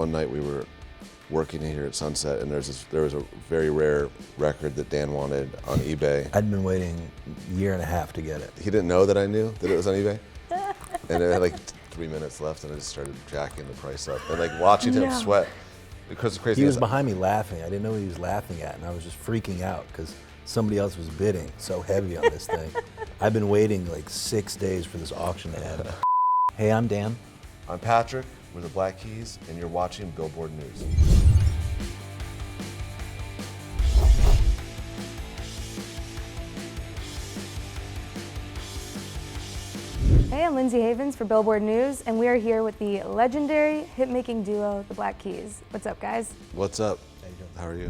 one night we were working here at Sunset, and there was a very rare record that Dan wanted on eBay. I'd been waiting a year and a half to get it. He didn't know that I knew that it was on eBay. And it had like 3 minutes left, and I just started jacking the price up. And like watching him sweat, because it's crazy. He was behind me laughing. I didn't know what he was laughing at, and I was just freaking out because somebody else was bidding so heavy on this thing. I've been waiting like 6 days for this auction to end. Hey, I'm Dan. I'm Patrick. We're the Black Keys, and you're watching Billboard News. Hey, I'm Lindsay Havens for Billboard News, and we are here with the legendary hit-making duo, the Black Keys. What's up, guys? What's up? How are you?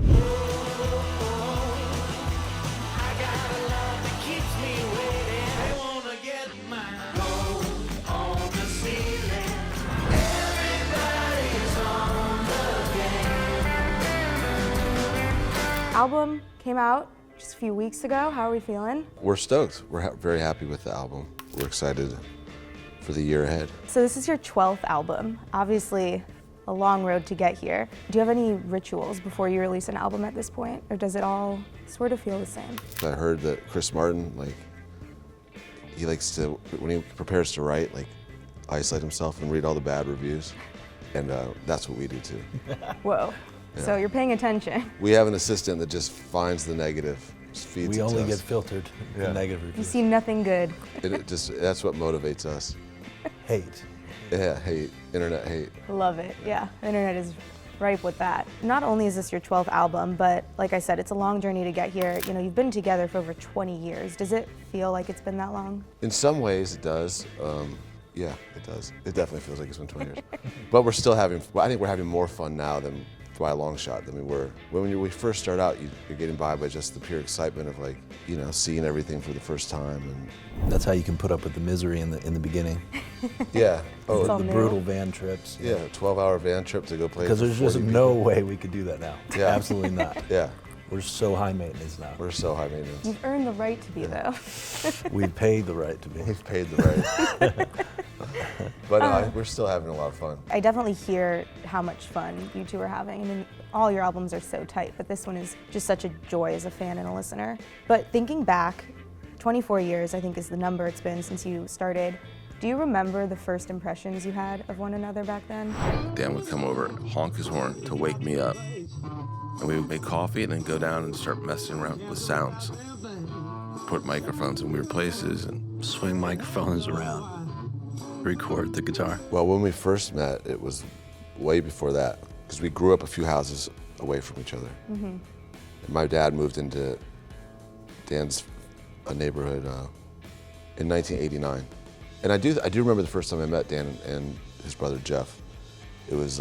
Album came out just a few weeks ago. How are we feeling? We're stoked. We're very happy with the album. We're excited for the year ahead. So this is your 12th album. Obviously, a long road to get here. Do you have any rituals before you release an album at this point, or does it all sort of feel the same? I heard that Chris Martin, he likes to, when he prepares to write, isolate himself and read all the bad reviews, and that's what we do too. Whoa. Yeah. So you're paying attention. We have an assistant that just finds the negative, just feeds it to us. We only get filtered the negative reviews. You see nothing good. That's what motivates us. Hate. Yeah, hate, internet hate. Love it, yeah. The internet is ripe with that. Not only is this your 12th album, but like I said, it's a long journey to get here. You know, you've been together for over 20 years. Does it feel like it's been that long? In some ways it does. Yeah, it does. It definitely feels like it's been 20 years. But we're still having, I think we're having more fun now than by a long shot than we were. When we first start out, you're getting by just the pure excitement of seeing everything for the first time. And that's how you can put up with the misery in the beginning. Yeah. Oh, the brutal van trips. Yeah, a 12-hour van trip to go play. Because there's just no way we could do that now. Yeah. Absolutely not. Yeah. We're so high maintenance now. We're so high maintenance. You've earned the right to be, though. We've paid the right to be. We've paid the right. But we're still having a lot of fun. I definitely hear how much fun you two are having. I mean, all your albums are so tight, but this one is just such a joy as a fan and a listener. But thinking back, 24 years I think is the number it's been since you started. Do you remember the first impressions you had of one another back then? Dan would come over and honk his horn to wake me up. And we would make coffee and then go down and start messing around with sounds. Put microphones in weird places and swing microphones around. Record the guitar. Well, when we first met, it was way before that, because we grew up a few houses away from each other. Mm-hmm. My dad moved into Dan's neighborhood in 1989. And I do remember the first time I met Dan and his brother Jeff. It was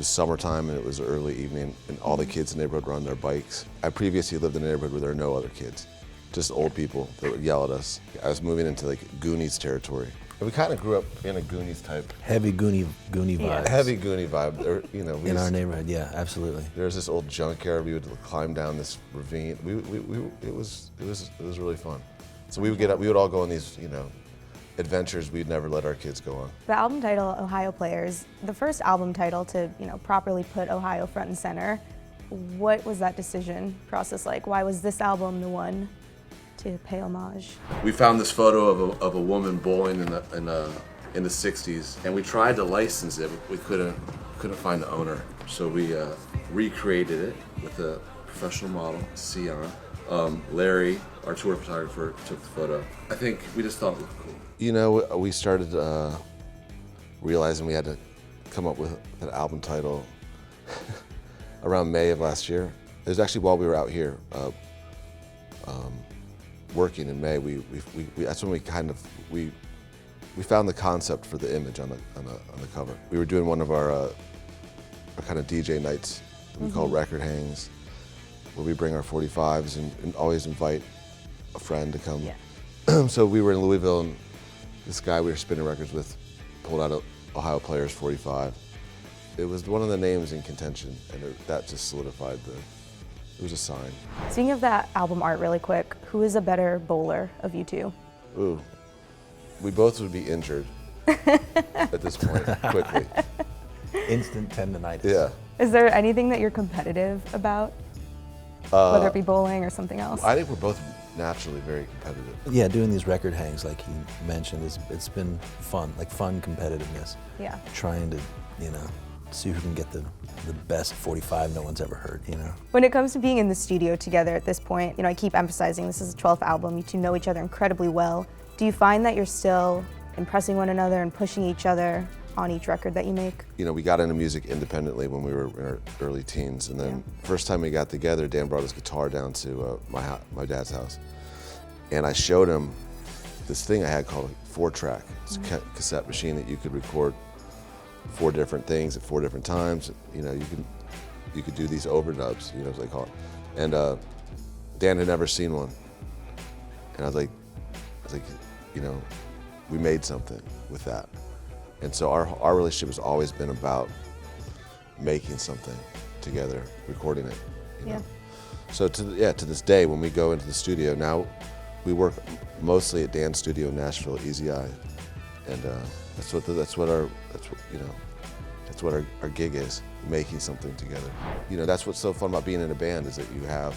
summertime and it was early evening, and all the kids in the neighborhood were on their bikes. I previously lived in a neighborhood where there were no other kids, just old people that would yell at us. I was moving into Goonies territory. And we kind of grew up in a Goonies type. Heavy Goonie vibes. Heavy Goonie vibe. In our neighborhood, yeah, absolutely. There was this old junkyard. We would climb down this ravine. It was really fun. So we would get up. We would all go on these, adventures we'd never let our kids go on. The album title, Ohio Players, the first album title to, properly put Ohio front and center. What was that decision process like? Why was this album the one to pay homage? We found this photo of a woman bowling in the 60s, and we tried to license it, but we couldn't find the owner. So we recreated it with a professional model, Sion. Larry, our tour photographer, took the photo. I think we just thought it looked cool. We started realizing we had to come up with an album title around May of last year. It was actually while we were out here working in May. That's when we found the concept for the image on the cover. We were doing one of our kind of DJ nights that we call Record Hangs, where we bring our 45s and always invite a friend to come. Yeah. So we were in Louisville, and this guy we were spinning records with pulled out a Ohio Players 45. It was one of the names in contention, and that just solidified it was a sign. Speaking of that album art really quick, who is a better bowler of you two? Ooh, we both would be injured at this point, quickly. Instant tendonitis. Yeah. Is there anything that you're competitive about? Whether it be bowling or something else? I think we're both naturally very competitive. Yeah, doing these record hangs, like he mentioned, it's been fun, like fun competitiveness. Yeah. Trying to, see who can get the best 45 no one's ever heard, When it comes to being in the studio together at this point, I keep emphasizing this is a 12th album. You two know each other incredibly well. Do you find that you're still impressing one another and pushing each other on each record that you make? We got into music independently when we were in our early teens, and then first time we got together, Dan brought his guitar down to my dad's house, and I showed him this thing I had called a 4-track. It's a cassette machine that you could record 4 different things at 4 different times. You could do these overdubs, as they call it. And Dan had never seen one, and I was like, we made something with that. And so our relationship has always been about making something together, recording it. Yeah. So to this day, when we go into the studio now, we work mostly at Dan's studio in Nashville, Easy Eye, and that's what our gig is, making something together. That's what's so fun about being in a band, is that you have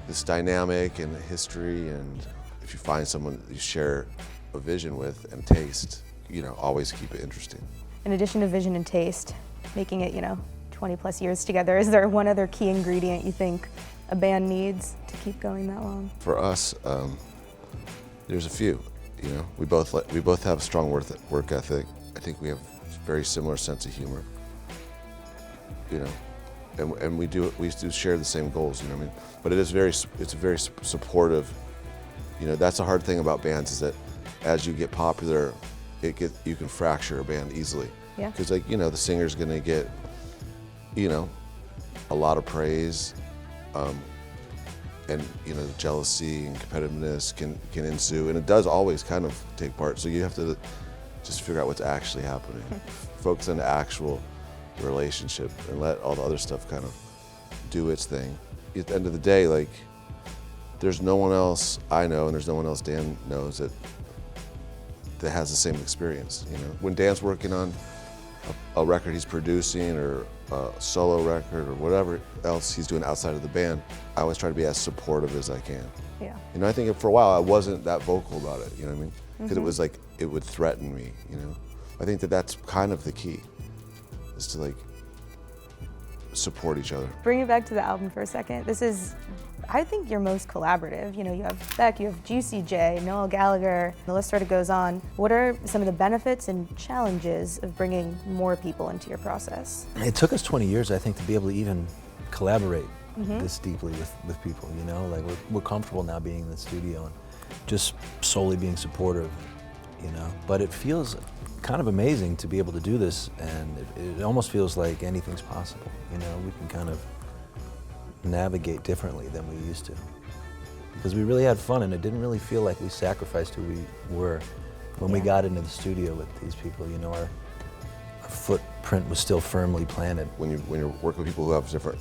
this dynamic and history, and if you find someone you share a vision with and taste, always keep it interesting. In addition to vision and taste, making it, 20 plus years together, is there one other key ingredient you think a band needs to keep going that long? For us, there's a few. We both have a strong work ethic. I think we have a very similar sense of humor. And we do share the same goals. But it's very supportive. That's a hard thing about bands, is that as you get popular, you can fracture a band easily. Yeah. Because the singer's gonna get, a lot of praise, and jealousy and competitiveness can ensue, and it does always kind of take part. So you have to just figure out what's actually happening, focus on the actual relationship, and let all the other stuff kind of do its thing. At the end of the day, there's no one else I know, and there's no one else Dan knows that has the same experience. When Dan's working on a record he's producing, or a solo record, or whatever else he's doing outside of the band, I always try to be as supportive as I can. Yeah. I think for a while I wasn't that vocal about it, because it was like, it would threaten me, I think that's kind of the key, is to support each other. Bring it back to the album for a second. This is, I think, your most collaborative. You have Beck, you have Juicy J, Noel Gallagher, the list sort of goes on. What are some of the benefits and challenges of bringing more people into your process? It took us 20 years, I think, to be able to even collaborate this deeply with people, we're comfortable now being in the studio and just solely being supportive, But it feels kind of amazing to be able to do this, and it almost feels like anything's possible, We can kind of navigate differently than we used to, because we really had fun, and it didn't really feel like we sacrificed who we were when we got into the studio with these people. Our footprint was still firmly planted. When you're working with people who have different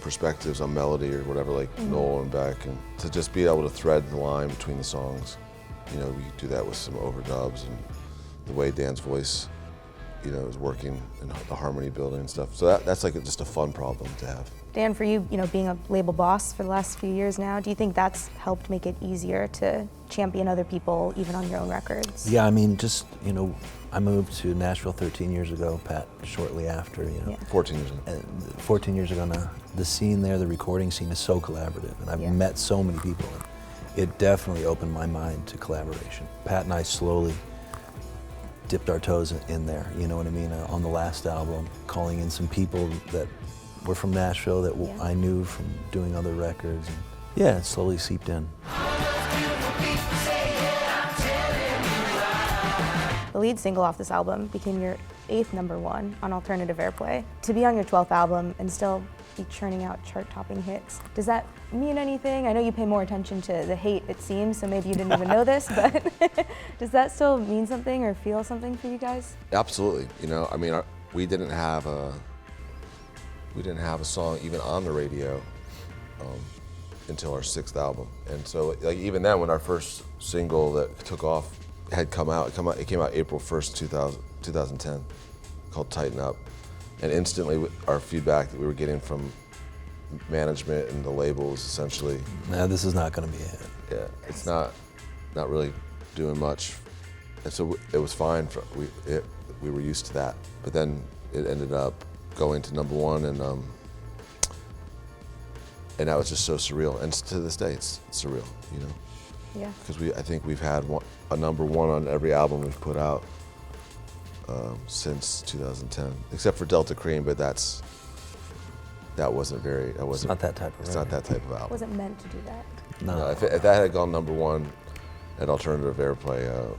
perspectives on melody or whatever, like Noel and Beck, and to just be able to thread the line between the songs, we do that with some overdubs, and the way Dan's voice, is working, and the harmony building and stuff. So that's just a fun problem to have. Dan, for you, being a label boss for the last few years now, do you think that's helped make it easier to champion other people, even on your own records? Yeah, I moved to Nashville 13 years ago, Pat, shortly after, 14 years ago. And 14 years ago now. The scene there, the recording scene, is so collaborative, and I've met so many people. It definitely opened my mind to collaboration. Pat and I slowly dipped our toes in there, on the last album, calling in some people that were from Nashville that I knew from doing other records. And it slowly seeped in. The lead single off this album became your 8th #1 on alternative airplay. To be on your 12th album and still be churning out chart-topping hits, does that mean anything? I know you pay more attention to the hate, it seems, so maybe you didn't even know this, but does that still mean something or feel something for you guys? Absolutely. We didn't have a song even on the radio until our 6th album, and so even then, when our first single that took off had come out, it came out April 1st, 2010, called Tighten Up. And instantly our feedback that we were getting from management and the label was essentially, nah, this is not gonna be a hit. yeah, it's not really doing much. And so it was fine, we were used to that. But then it ended up going to #1 and that was just so surreal. And to this day, it's surreal, you know? Yeah. Because I think we've had a #1 on every album we've put out since 2010, except for Delta Cream, but that wasn't very. It's not that type of. It's not that type of album. Wasn't meant to do that. No. If that had gone #1 at Alternative Airplay,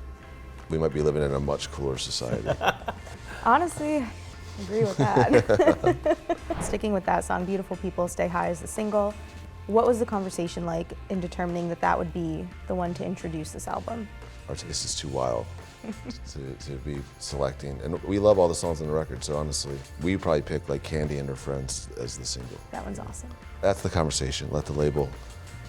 we might be living in a much cooler society. Honestly, I agree with that. Sticking with that song, Beautiful People, Stay High is the single. What was the conversation like in determining that that would be the one to introduce this album? Our taste is too wild to be selecting. And we love all the songs on the record, so honestly, we probably picked like Candy and Her Friends as the single. That one's awesome. That's the conversation. Let the label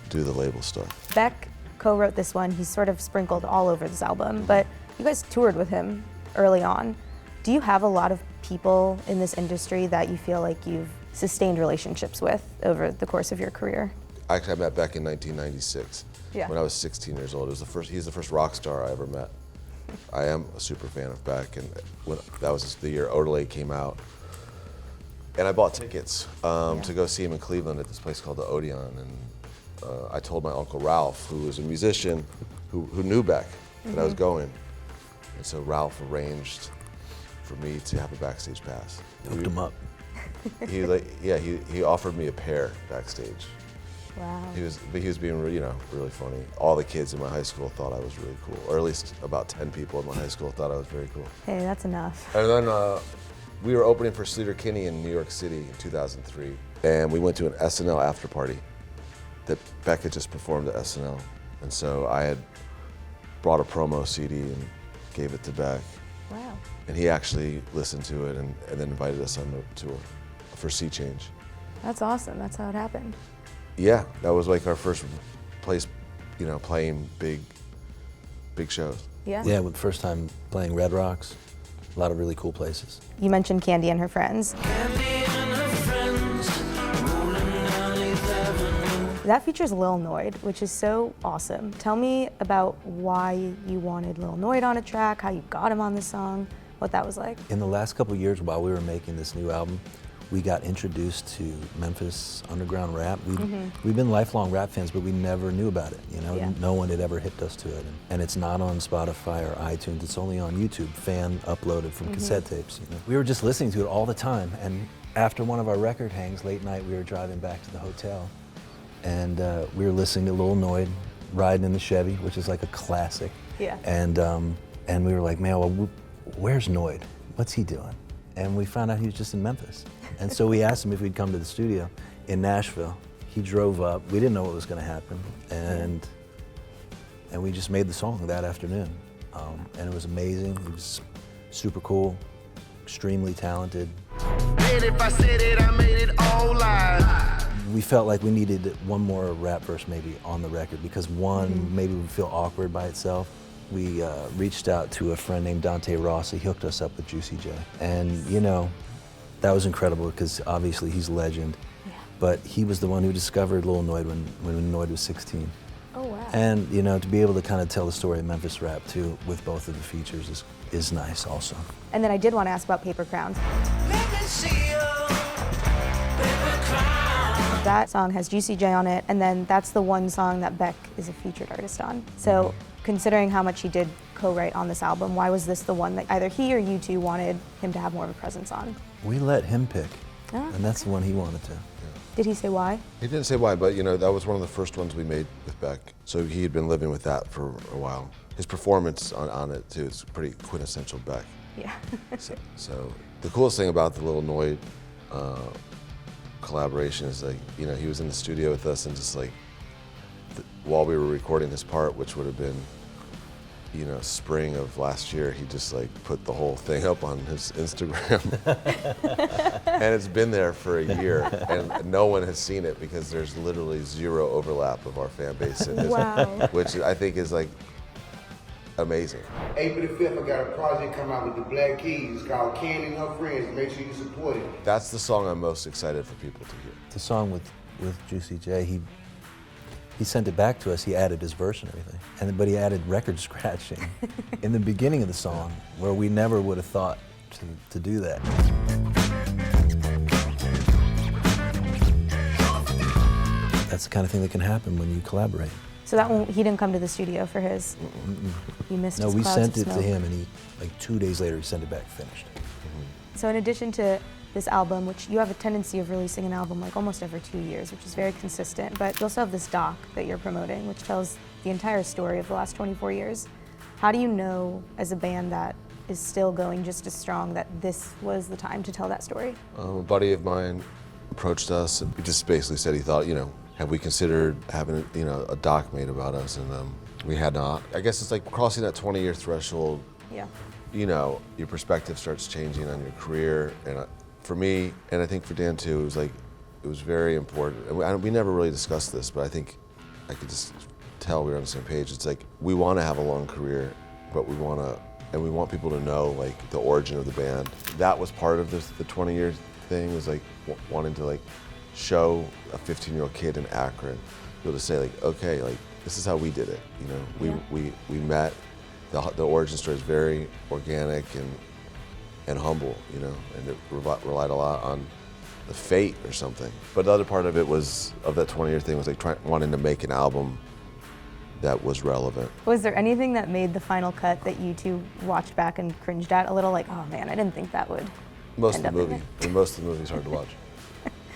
do the label stuff. Beck co-wrote this one. He's sort of sprinkled all over this album, but you guys toured with him early on. Do you have a lot of people in this industry that you feel like you've sustained relationships with over the course of your career? Actually, I met Beck in 1996 Yeah. when I was 16 years old. He's the first rock star I ever met. I am a super fan of Beck, and that was the year Odelay came out. And I bought tickets to go see him in Cleveland at this place called the Odeon. And I told my Uncle Ralph, who was a musician, who knew Beck, that I was going. And so Ralph arranged for me to have a backstage pass. Hooked him up. He offered me a pair backstage. Wow. He was being, really funny. All the kids in my high school thought I was really cool, or at least about 10 people in my high school thought I was very cool. Hey, that's enough. And then we were opening for Sleater Kinney in New York City in 2003, and we went to an SNL after party that Beck had just performed at SNL, and so I had brought a promo CD and gave it to Beck. Wow. And he actually listened to it and then invited us on the tour for Sea Change. That's awesome. That's how it happened. Yeah, that was like our first place, playing big shows. Yeah. Yeah, with the first time playing Red Rocks, a lot of really cool places. You mentioned Candy and Her Friends. That features Lil Noid, which is so awesome. Tell me about why you wanted Lil Noid on a track, how you got him on the song, what that was like. In the last couple of years while we were making this new album, we got introduced to Memphis underground rap. We've been lifelong rap fans, but we never knew about it. Yeah. No one had ever hipped us to it. And it's not on Spotify or iTunes, it's only on YouTube, fan uploaded from cassette tapes. We were just listening to it all the time, and after one of our record hangs, late night, we were driving back to the hotel, and we were listening to Lil Noid, riding in the Chevy, which is like a classic. Yeah. And we were like, man, well, where's Noid? What's he doing? And we found out he was just in Memphis. And so we asked him if we'd come to the studio in Nashville. He drove up. We didn't know what was going to happen. And we just made the song that afternoon. And it was amazing. He was super cool, extremely talented. And if I said it, I made it all live. We felt like we needed one more rap verse maybe on the record, because one maybe would feel awkward by itself. We reached out to a friend named Dante Rossi. He hooked us up with Juicy J. And that was incredible, because obviously he's a legend. Yeah. But he was the one who discovered Lil Noid when Noid was 16. Oh, wow. And to be able to kind of tell the story of Memphis rap too with both of the features is nice also. And then I did want to ask about Paper Crowns. Let me see you, paper crown. That song has Juicy J on it, and then that's the one song that Beck is a featured artist on. So considering how much he did co-write on this album, why was this the one that either he or you two wanted him to have more of a presence on? We let him pick, Ah, and that's the one he wanted to. Did he say why? He didn't say why, but that was one of the first ones we made with Beck. So he had been living with that for a while. His performance on it too is pretty quintessential Beck. Yeah. So the coolest thing about the Lil Noid collaboration is he was in the studio with us, and just while we were recording his part, which would have been spring of last year, he just put the whole thing up on his Instagram. And it's been there for a year, and no one has seen it because there's literally zero overlap of our fan base in his, Wow. which I think is amazing. April the 5th, I got a project come out with the Black Keys. It's called Candy and Her Friends. Make sure you support it. That's the song I'm most excited for people to hear. The song with Juicy J, he sent it back to us. He added his verse and everything, but he added record scratching in the beginning of the song, where we never would have thought to do that. That's the kind of thing that can happen when you collaborate. So that one, he didn't come to the studio for his. He missed No, his we Clouds sent of it to Smoke. him, and he, like 2 days later, he sent it back finished. So in addition to this album, which you have a tendency of releasing an album like almost every 2 years, which is very consistent, but you also have this doc that you're promoting, which tells the entire story of the last 24 years. How do you know, as a band that is still going just as strong, that this was the time to tell that story? A buddy of mine approached us, and he just basically said he thought, have we considered having, a doc made about us? And we had not. I guess it's like crossing that 20-year threshold. Yeah. Your perspective starts changing on your career. And for me, and I think for Dan too, it was very important. And we never really discussed this, but I think I could just tell we were on the same page. It's like, we want to have a long career, but we want people to know like the origin of the band. That was part of the 20-year thing, was like wanting to like show a 15-year-old kid in Akron, be able to say like, okay, like this is how we did it. We met. The origin story is very organic and humble, and it relied a lot on the fate or something. But the other part of it was, of that 20-year thing, was like wanting to make an album that was relevant. Was there anything that made the final cut that you two watched back and cringed at a little, like, oh man, I didn't think that would Most end of the up in movie. it? And most of the movie's hard to watch.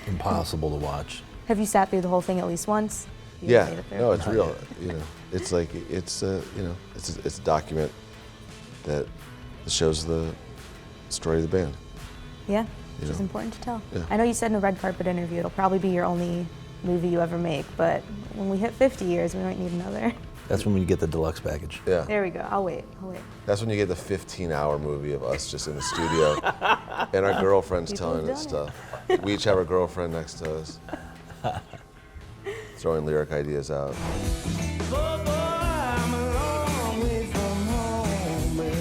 Impossible to watch. Have you sat through the whole thing at least once? You Yeah, made it through? no, it's real. It's like it's a document that shows the story of the band. Yeah, which is important to tell. Yeah. I know you said in a red carpet interview it'll probably be your only movie you ever make, but when we hit 50 years, we might need another. That's when you get the deluxe package. Yeah. There we go. I'll wait. That's when you get the 15-hour movie of us just in the studio and our girlfriends People telling have us done stuff. We each have our girlfriend next to us, throwing lyric ideas out.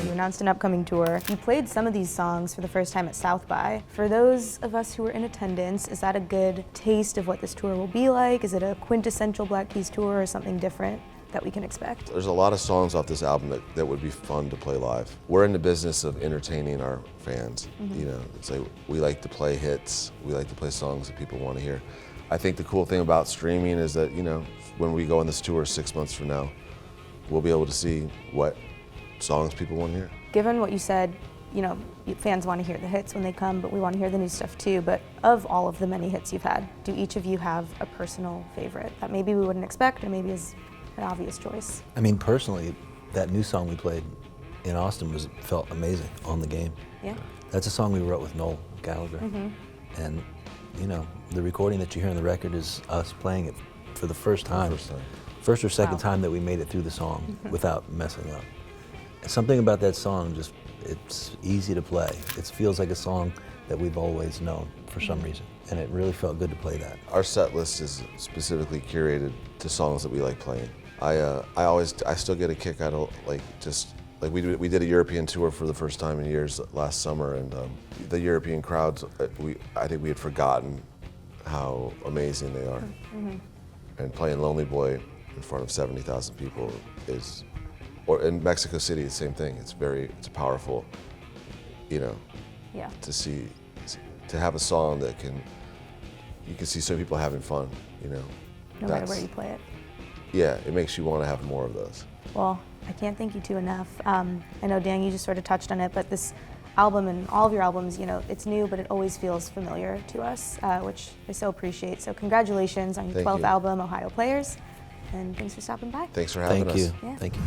You announced an upcoming tour. You played some of these songs for the first time at South by. For those of us who were in attendance, is that a good taste of what this tour will be like? Is it a quintessential Black Keys tour or something different that we can expect? There's a lot of songs off this album that would be fun to play live. We're in the business of entertaining our fans. It's like we like to play hits. We like to play songs that people want to hear. I think the cool thing about streaming is that, when we go on this tour 6 months from now, we'll be able to see what songs people want to hear. Given what you said, fans want to hear the hits when they come, but we want to hear the new stuff too. But of all of the many hits you've had, do each of you have a personal favorite that maybe we wouldn't expect or maybe is an obvious choice? I mean, personally, that new song we played in Austin felt amazing, On the Game. Yeah. That's a song we wrote with Noel Gallagher. And, the recording that you hear on the record is us playing it for the first time. First or second time that we made it through the song without messing up. Something about that song, it's easy to play. It feels like a song that we've always known for some reason. And it really felt good to play that. Our set list is specifically curated to songs that we like playing. I still get a kick out of we did a European tour for the first time in years last summer, and the European crowds, I think we had forgotten how amazing they are. And playing Lonely Boy in front of 70,000 people or in Mexico City, the same thing. It's a powerful, Yeah. to have a song that you can see so people having fun, No matter where you play it. Yeah, it makes you want to have more of those. Well, I can't thank you two enough. I know, Dan, you just sort of touched on it, but this album and all of your albums, it's new, but it always feels familiar to us, which I so appreciate. So congratulations on your Thank 12th you. album, Ohio Players, and thanks for stopping by. Thanks for having us. Thank you. Yeah. Thank you.